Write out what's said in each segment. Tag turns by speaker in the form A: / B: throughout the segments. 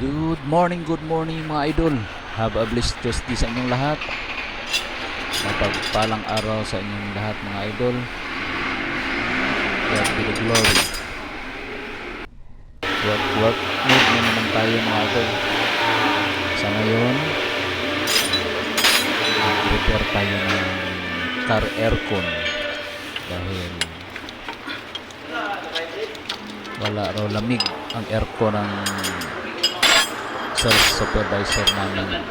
A: Good morning mga idol. Have a blessed Tuesday sa inyong lahat. Mapagpalang araw sa inyong lahat mga idol. God be the glory. Work mode na naman tayo mga idol. Sa ngayon, prepare tayo ng car aircon dahil wala raw lamig ang aircon ng sales supervisor namin.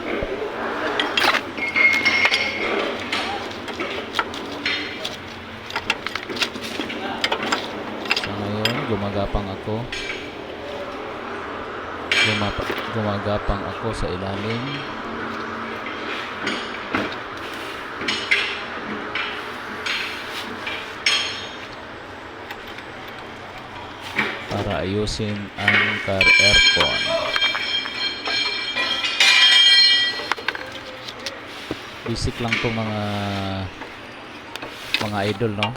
A: So ngayon gumagapang ako sa ilalim para ayusin ang car aircon. Basic lang to mga idol, no?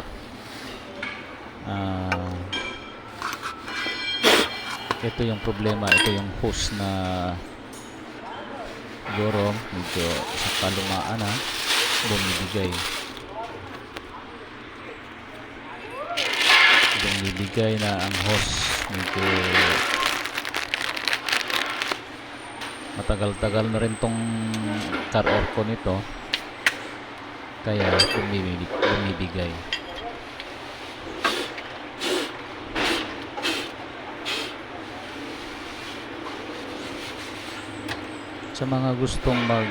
A: Ito yung problema, ito yung hose na siguro medyo sa kalumaan na bumibigay na ang hose, medyo matagal-tagal na rin tong car aircon nito kaya bumibigay. Sa mga gustong mag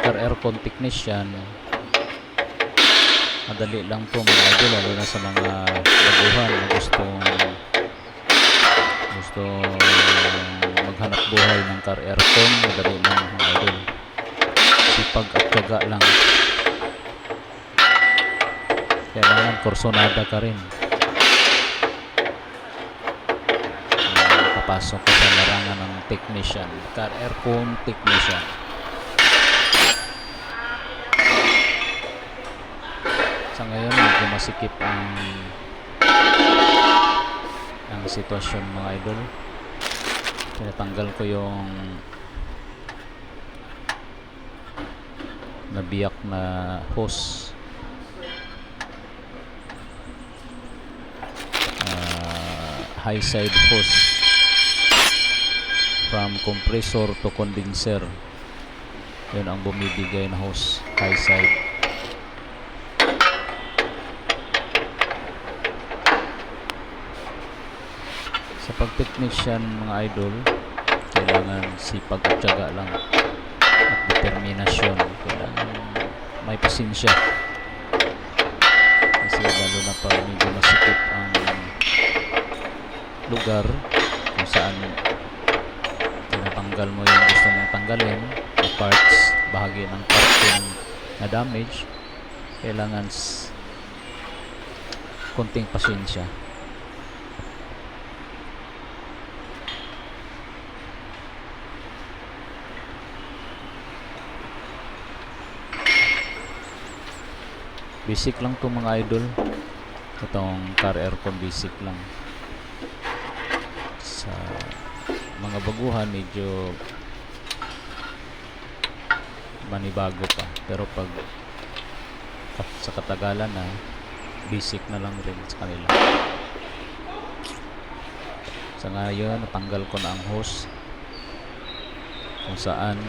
A: car aircon technician, madali lang to mga idol, lalo na sa mga baguhan na gustong maghanap buhay ng car aircon. Madali lang mga idol, sipag at tiyaga lang. Kailangan kursonada ka rin, papasok ka sa larangan ng technician, car aircon technician. Sa ngayon medyo masikip ang sitwasyon mga idol. Tinatanggal ko yung nabiyak na hose, high side hose from compressor to condenser. Yun ang bumibigay na hose, high side. Sa pag-technician mga idol, kailangan sipag at tiyaga lang at determinasyon. Kailangan may pasensya kasi lalo na pag medyo masikip ang lugar kung saan tinatanggal mo yung gusto mong tanggalin, yung parts, bahagi ng parting na damage. Kailangan konting pasensya. Basic lang to mga idol, itong car aircon, basic lang. Sa mga baguhan medyo manibago pa, pero pag sa katagalan na, basic na lang rin sa kanila. Sa ngayon natanggal ko na ang hose kung saan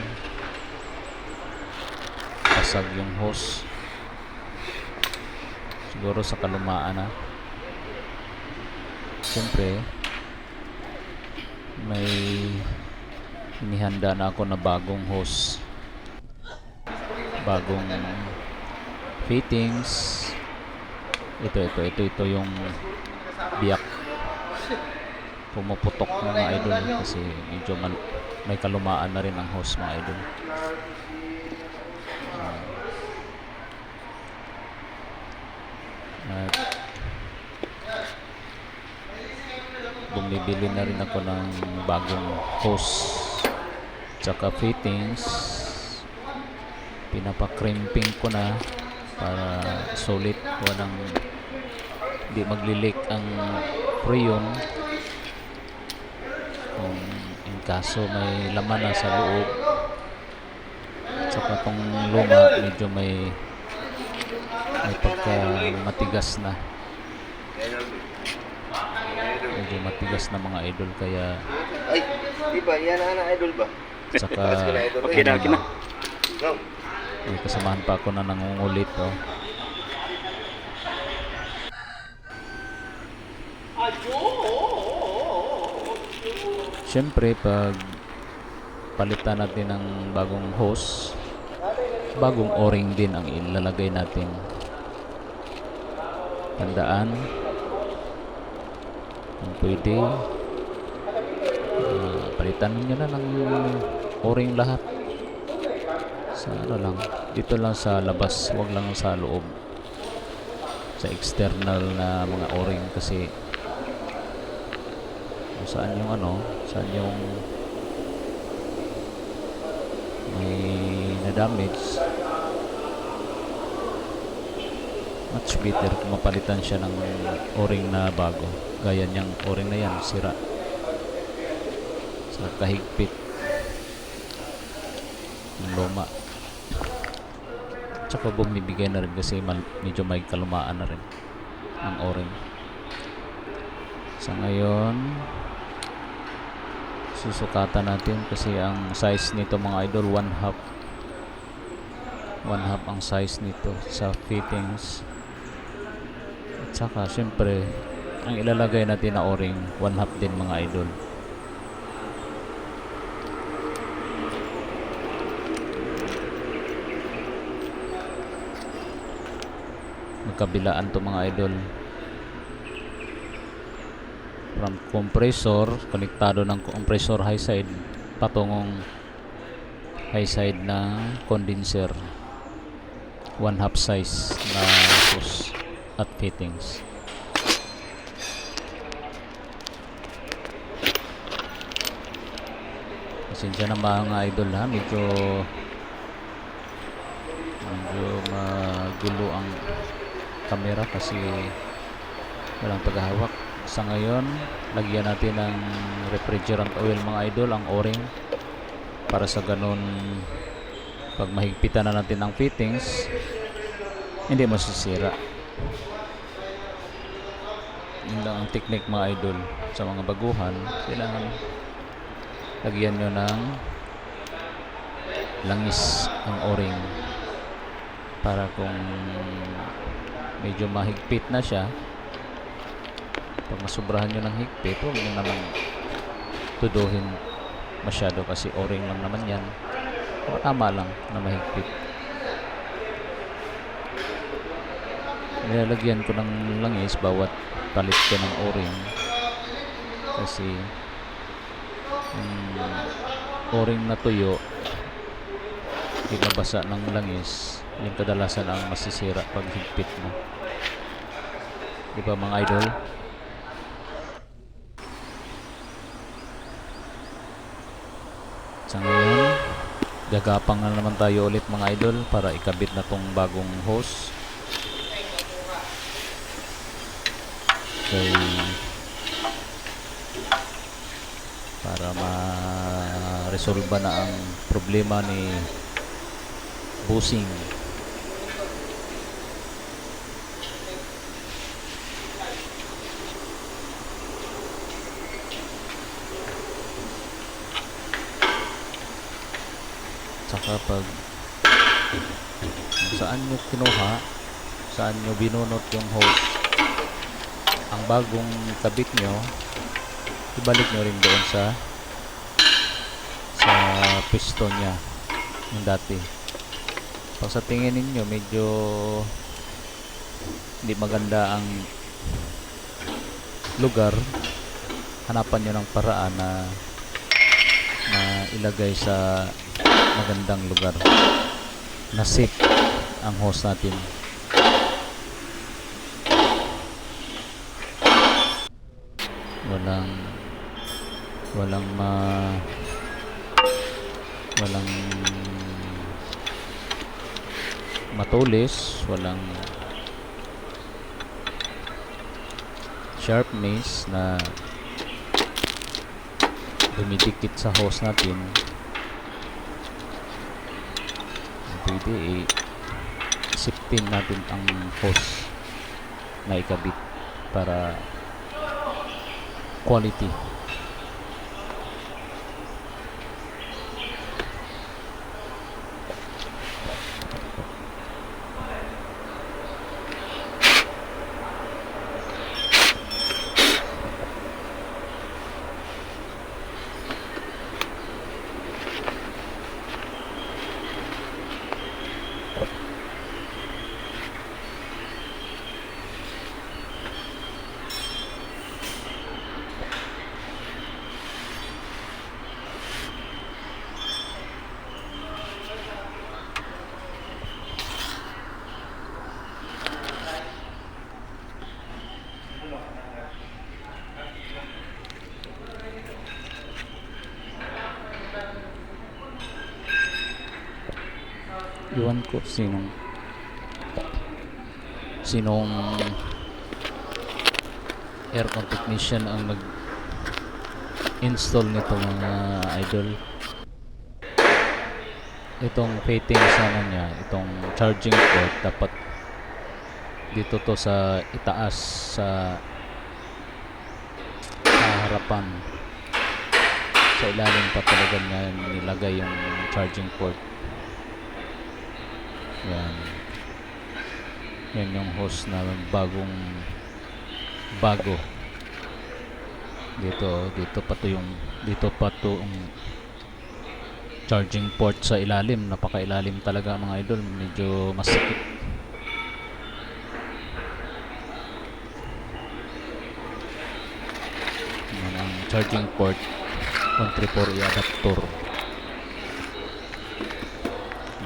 A: basag yung hose, siguro sa kalumaan na. Siyempre may inihanda na ako na bagong hose, bagong fittings. Ito yung biyak, pumuputok mga idol kasi medyo may kalumaan na rin ang hose mga idol. At bumibili na rin ako ng bagong hose tsaka fittings. Pinapa-crimping ko na para solid, walang di magli-leak ang freon kung in kaso may laman na sa loob. Saka tong luma medyo may pagka matigas na. Medyo matigas na mga idol, kaya
B: Ay, di ba? Yan na idol ba?
A: saka
B: Okay na, okay na. Go.
A: may kasamahan pa ako na nangungulit, oh. Siyempre pag palitan natin ng bagong hose, bagong o-ring din ang ilalagay natin. Tandaan, kung pwede, palitan nyo na ng o-ring lahat. Sa ano lang, dito lang sa labas, wag lang sa loob, sa external na mga o-ring, kasi kung saan yung ano, saan yung may na-damage, much better kung mapalitan siya ng o-ring na bago. Gaya niyang o-ring na yan, sira sa kahigpit ng luma. Tsaka bumibigay na rin kasi medyo may kalumaan na rin ang o-ring. Sa ngayon, susukatan natin kasi ang size nito mga idol 1/2 ang size nito sa fittings. At saka syempre ang ilalagay natin na o-ring 1/2 din mga idol. Magkabilaan to mga idol. From compressor, konektado ng compressor high side patungong high side na condenser, 1/2 size na hose at fittings. Pasensya na mga idol ha, medyo magulo ang camera kasi walang paghahawak. Sa ngayon, lagyan natin ng refrigerant oil mga idol ang o-ring, para sa ganun pag mahigpitan na natin ang fittings, hindi masisira. Yun lang ang technique mga idol. Sa mga baguhan, kailangan lagyan nyo ng langis ang o-ring, para kung medyo mahigpit na siya, pag masubrahan nyo ng higpit, huwag nyo naman tuduhin masyado kasi o-ring lang naman yan. Tama lang na mahigpit. Nilalagyan ko ng langis bawat palit ko ng o-ring, kasi o-ring na tuyo, di mabasa ng langis, yung kadalasan ang masisira pag higpit mo, di ba mga idol? Sa ngayon, gagapang na naman tayo ulit mga idol para ikabit na tong bagong hose. Okay, para ma-resolve na ang problema ni busing. Saka pag saan nyo kinuha, saan nyo binunot yung hose, ang bagong kabit nyo, ibalik nyo rin doon sa piston nya yung dati. Pag sa tingin ninyo medyo hindi maganda ang lugar, hanapan nyo ng paraan na ilagay sa magandang lugar na safe ang hose natin. walang matulis, walang sharpness na dumidikit sa hose natin, pwede isiptin natin ang hose na ikabit para quality. Iwan ko sinong aircon technician ang nag install nito mga idol. Itong fitting sana niya, itong charging port dapat dito to sa itaas sa harapan, sa ilalim pa talaga niya nilagay yung charging port. Yan yung hose na bago dito pa to yung charging port sa ilalim. Napakailalim talaga mga idol, medyo masikip. Yan ang charging port, 134E adapter.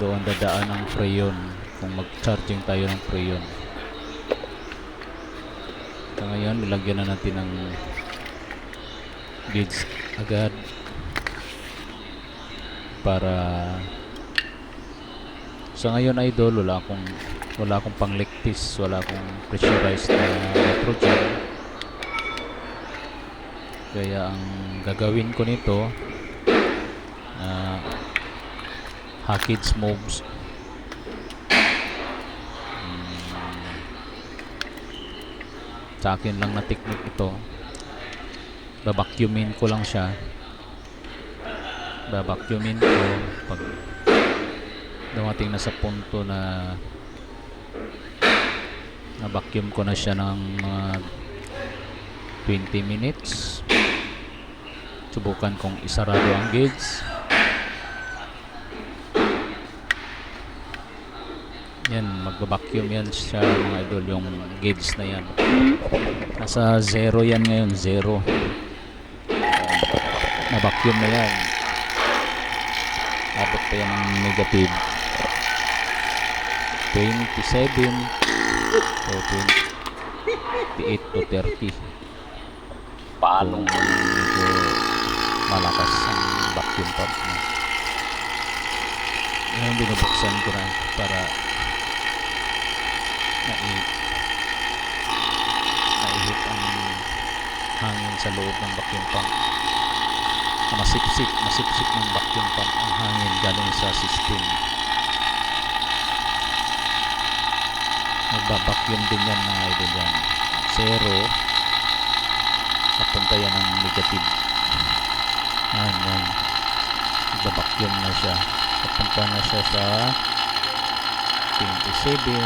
A: Doon dadaan ang freon kung mag-charging tayo ng freon. So ngayon nilagyan na natin ng gauge agad para sa ngayon idol wala akong pangliktis, wala akong pressurized na nitrogen, kaya ang gagawin ko nito Hackage moves. Sa akin lang na technique ito. Babacuumin ko lang siya. Babacuumin ko pag dumating na sa punto na na-vacuum ko na siya ng 20 minutes. Subukan kong isarado ang gauge. Yan, magba-vacuum yan siya mga idol, yung gauge na yan. Nasa 0 yan ngayon, 0. Na-vacuum na yan. Abot pa yan ng negative 27 o 28 to 30. Palong medyo malakas ang vacuum pump na. Ngayon binubuksan ko na para naihit ang hangin sa loob ng vacuum pump. Masipsip ng vacuum pump ang hangin galing sa system. Magbabacuum din yan mga idol yan. 0 papunta yan ng negative. Yan. Magbabacuum na siya. Papunta na siya sa 27,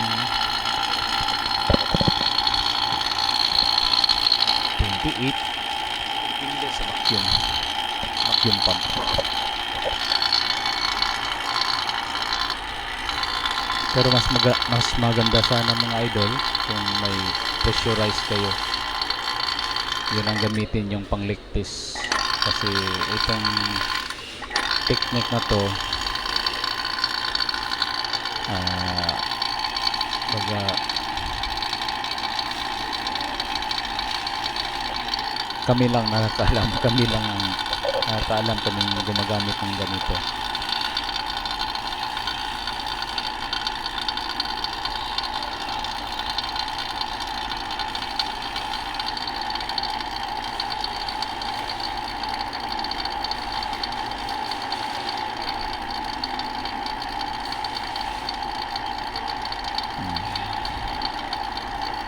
A: 28 hindi sa vacuum pump. Pero mas maganda sana mga idol kung may pressurized kayo. Yun ang gamitin yung pangligtis, kasi itong technique na to kami lang nakakaalam kaming gumagamit ng ganito.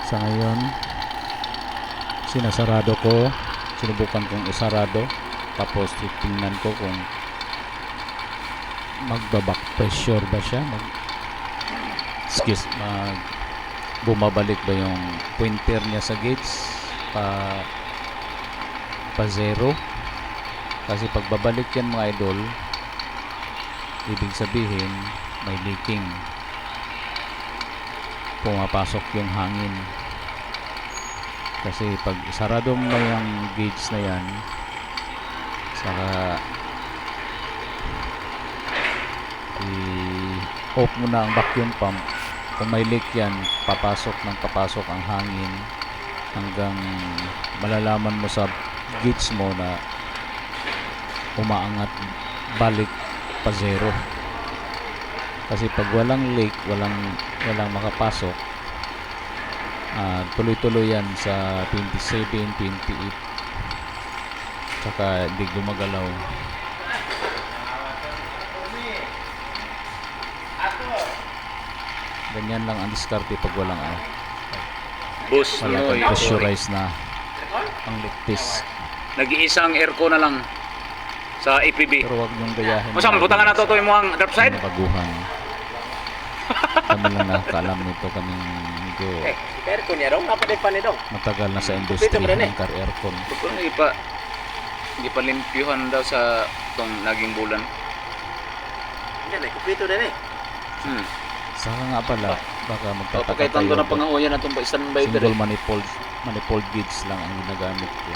A: Sa ngayon, sinasarado ko, sinubukan kong isarado, tapos titingnan ko kung magbaback pressure ba siya, bumabalik ba yung pointer niya sa gauge pa zero. Kasi pagbabalik yan mga idol, ibig sabihin may leaking, pumapasok yung hangin. Kasi pag sarado mo yung gauge na yan, saka i-off mo na ang vacuum pump, kung may leak yan, papasok ang hangin hanggang malalaman mo sa gauge mo na umaangat balik pa zero. Kasi pag walang leak, walang makapasok, tuloy-tuloy yan sa 27, 28, saka hindi gumagalaw. Ganyan lang ang diskarte pag walang
C: Boss,
A: wala kang pressurized na ang ligpis.
C: nag-iisang aircon na lang sa APB.
A: Pero wag niyong gayahin.
C: Masang butangan na to mo ang drop side.
A: Baguhan. Kami lang nakakaalam nito, kaming medyo
B: Aircon niya, dong. Napaday pa ni dong.
A: matagal na sa industry ng car aircon.
C: Bukod na hindi pa limpyuhan daw sa itong naging bulan.
B: Hindi, kupito din eh.
A: Saka nga pala, baka
C: O,
A: magtataka
C: pagkaitan ko
A: kayo,
C: ng pangahuyan na itong standby
A: single
C: dito.
A: manifold gauge lang ang ginagamit ko.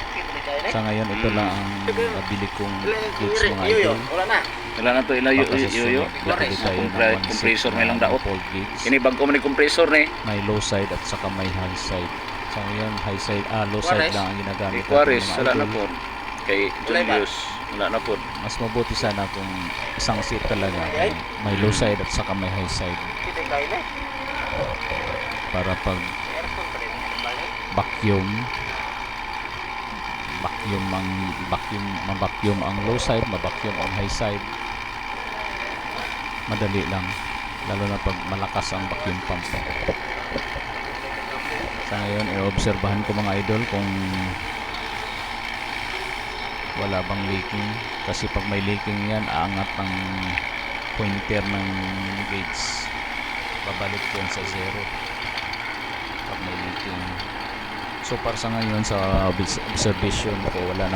A: Sa ngayon, ito lang ang nabili kong gauge mga idol.
B: Wala na.
C: Wala na to ilayo.
A: Baka sa sunod, bibili tayo ng one
C: Compressor
A: set
C: may lang
A: na
C: daot.
A: manifold gauge.
C: Ini bag ko man ni compressor ni.
A: May low side at saka may high side. Sa ngayon, low side
B: Juarez?
A: lang ang ginagamit natin
C: Quares,
A: mga
C: wala na
A: idol.
C: po. Kay Julius, wala na po.
A: Mas mabuti sana kung isang seat talaga, may low side at saka may high side,
B: Kita kayo na.
A: para pag
B: Aircon pa rin.
A: vacuum mabacuum ang low side, mabacuum ang high side, madali lang, lalo na pag malakas ang vacuum pump. Sa ngayon, i-obserbahan ko mga idol kung wala bang leaking, kasi pag may leaking yan, aangat ang pointer ng gauge, babalik yan sa zero pag may leaking. So para sa ngayon, sa observation ko, wala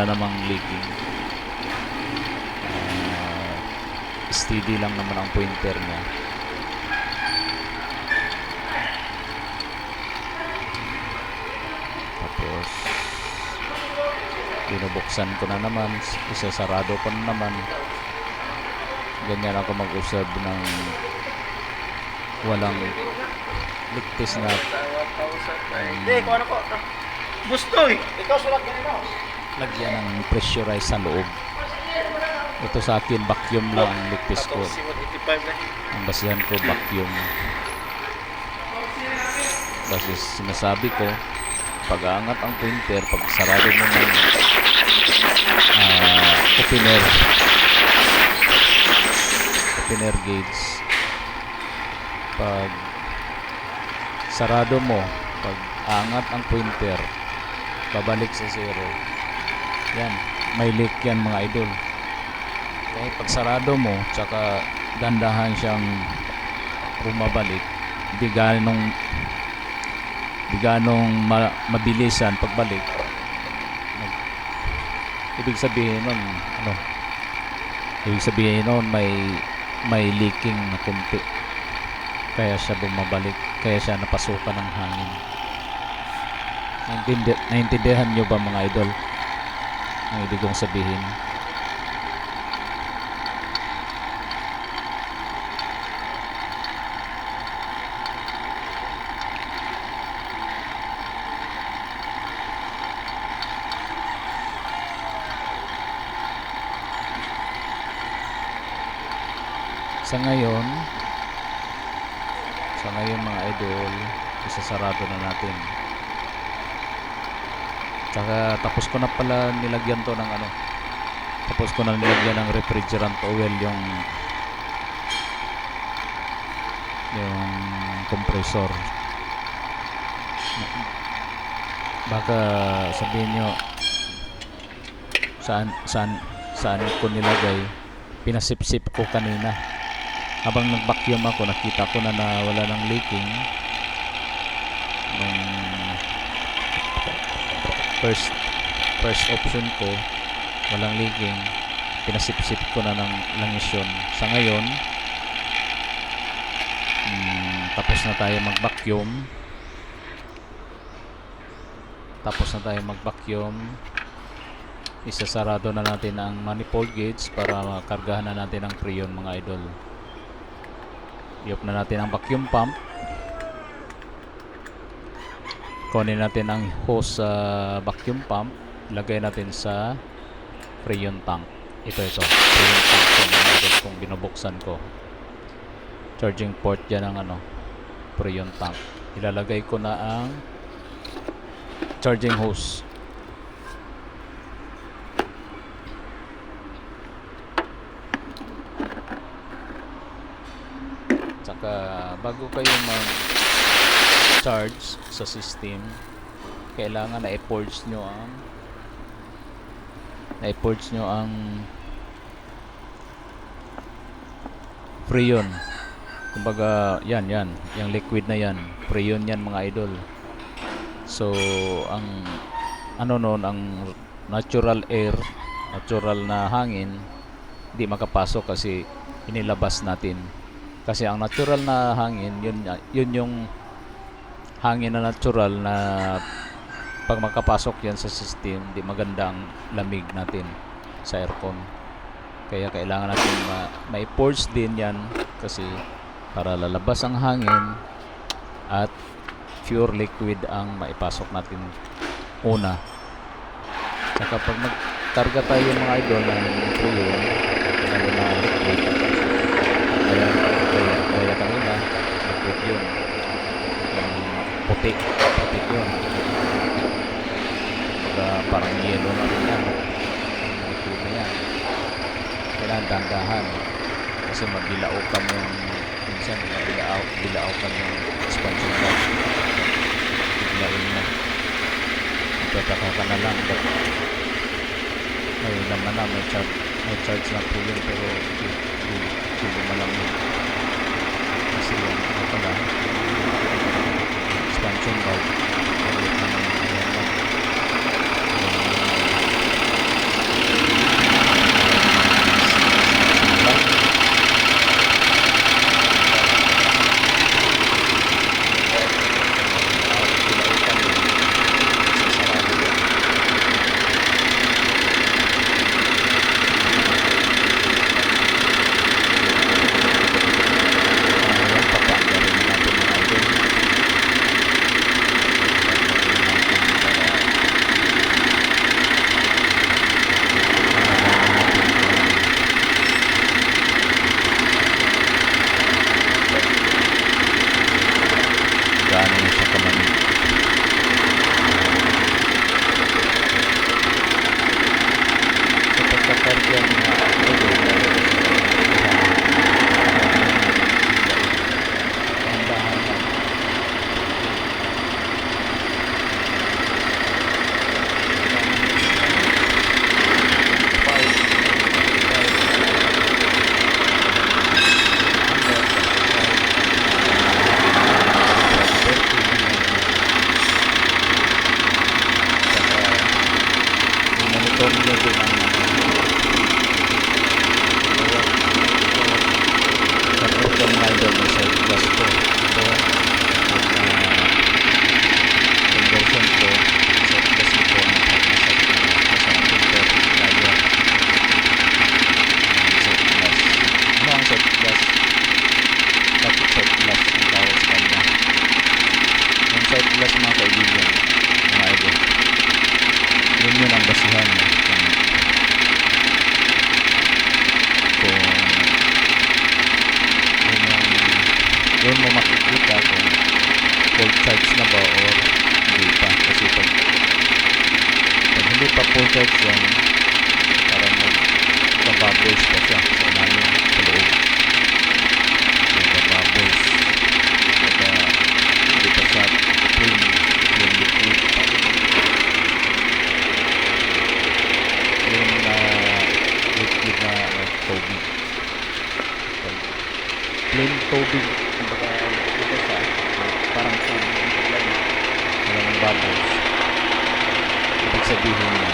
A: namang leaking. Steady lang naman ang pointer niya. Tapos binubuksan ko na naman, isasarado ko na naman. Ganyan ako mag-observe ng walang ligpis na
B: Hindi, kung ano ko. Gustoy! Ikaw sulat ganito.
A: lagyan ng pressurize sa loob. Ito sa akin, vacuum lang ang ligpis ko.
B: 85 na.
A: Ang basihan ko, vacuum. Kasi sinasabi ko, pag-aangat ang pointer, pag sarado mo ng opener gauge, pag sarado mo, pag angat ang pointer, babalik sa zero. Yan, may leak yan mga idol. Kaya pag sarado mo, tsaka dandahan siyang bumabalik, di ganong mabilisan pagbalik. Ibig sabihin nun may leaking na kunti, kaya siya bumabalik, kaya siya napasukan ng hangin. Naintindihan nyo ba mga idol ang ibig kong sabihin? Sa ngayon mga idol, isasarado na natin. Tsaka tapos ko na pala nilagyan to ng tapos ko na nilagyan ng refrigerant oil yung compressor. Baka sabihin nyo, saan ko nilagay. Pinasipsip ko kanina. Habang nag-vacuum ako, nakita ko na wala ng leaking. Nung first option ko, walang leaking. Pinasipsip ko na ng langis yun. Sa ngayon, tapos na tayo mag-vacuum. Isasarado na natin ang manifold gauge para makargahan na natin ang freon, mga idol. I-off na natin ang vacuum pump. Kunin natin ang hose sa vacuum pump. Ilagay natin sa freon tank. Ito freon tank yung mga idol kung binubuksan ko. Charging port dyan ang freon tank. Ilalagay ko na ang charging hose. Tsaka bago kayo mag-charge sa system, kailangan na i-purge nyo ang freon. Kumbaga yan yung liquid na yan, freon yan, mga idol. So ang ang natural air, natural na hangin, hindi makapasok kasi inilabas natin. Kasi ang natural na hangin, yun yung hangin na natural na pag makapasok yan sa system, di maganda ang lamig natin sa aircon. Kaya kailangan natin ma-purge din yan kasi para lalabas ang hangin at pure liquid ang maipasok natin una. Saka pag magkarga tayo, mga idol, ng freon, lalo na liquid, kaya kanina liquid yun, yung puti yun, parang yellow na rin yan, liquid na yan. Kailangan dandahan kasi magbilaukan yung minsan bilaukan yung expansion valve. Biglain mo, magtataka ka na lang, but may laman na, may charge na po yun, pero hindi malang yun kasi yung pala expansion valve ulit naman yan lang. Doon mo makikita kung full charge na ba or hindi pa. Kasi pag hindi pa full charge yan, parang magbabubbles pa siya sa ilalim sa loob. Magbabubbles. Kaya hindi pa siya full yung liquid. tubig, kumbaga ito siya, parang tubig yung paglagay. Wala ng bubbles. Ibig sabihin na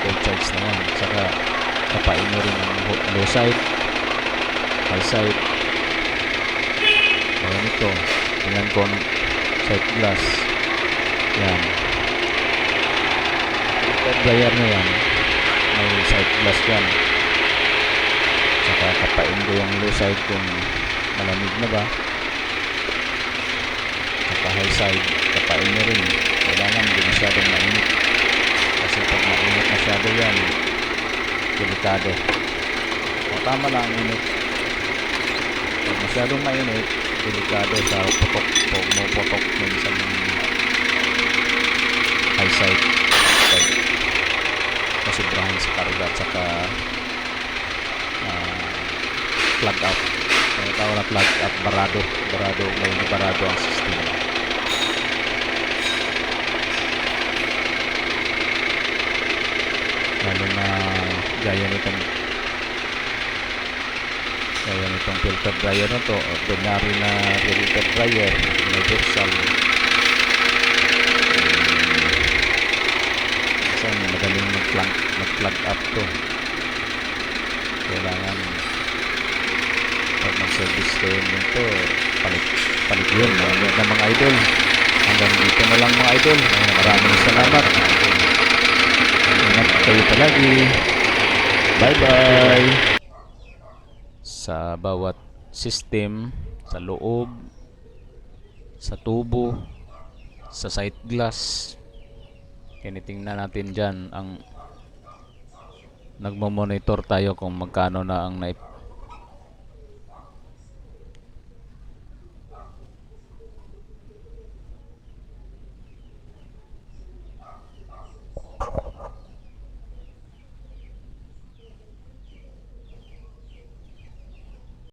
A: full charge na yan. Saka kapain mo rin ang low side, high side. Ayan ito. Tingnan ko ang side glass. Yan. Filter dryer na yan. May side glass yan. Saka kapain ko yung low side kung malamig na ba. Saka high side, kapain mo rin. Kailangan hindi masyadong mainit. Kasi pag mainit masyado yan, delikado. O, tama lang ang init. Pag masyadong mainit, delikado sa putok. Pag mo putok minsan yung high side. Pag masubrahan sa karga at saka plug up. Kaya tawag na plug up, barado. May barado ang system. Lalo na gaya nitong filter dryer na to, ordinary na filter dryer, universal. Minsan madaling mag-plug up to. Kailangan pag mag-service kayo nito, palit yun mga idol. Hanggang dito na lang mga idol. Maraming salamat. Ingat kayo palagi. Bye bye. Sa bawat system, sa loob, sa tubo, sa sight glass, tinitingnan natin dyan ang nagmo-monitor tayo kung magkano na ang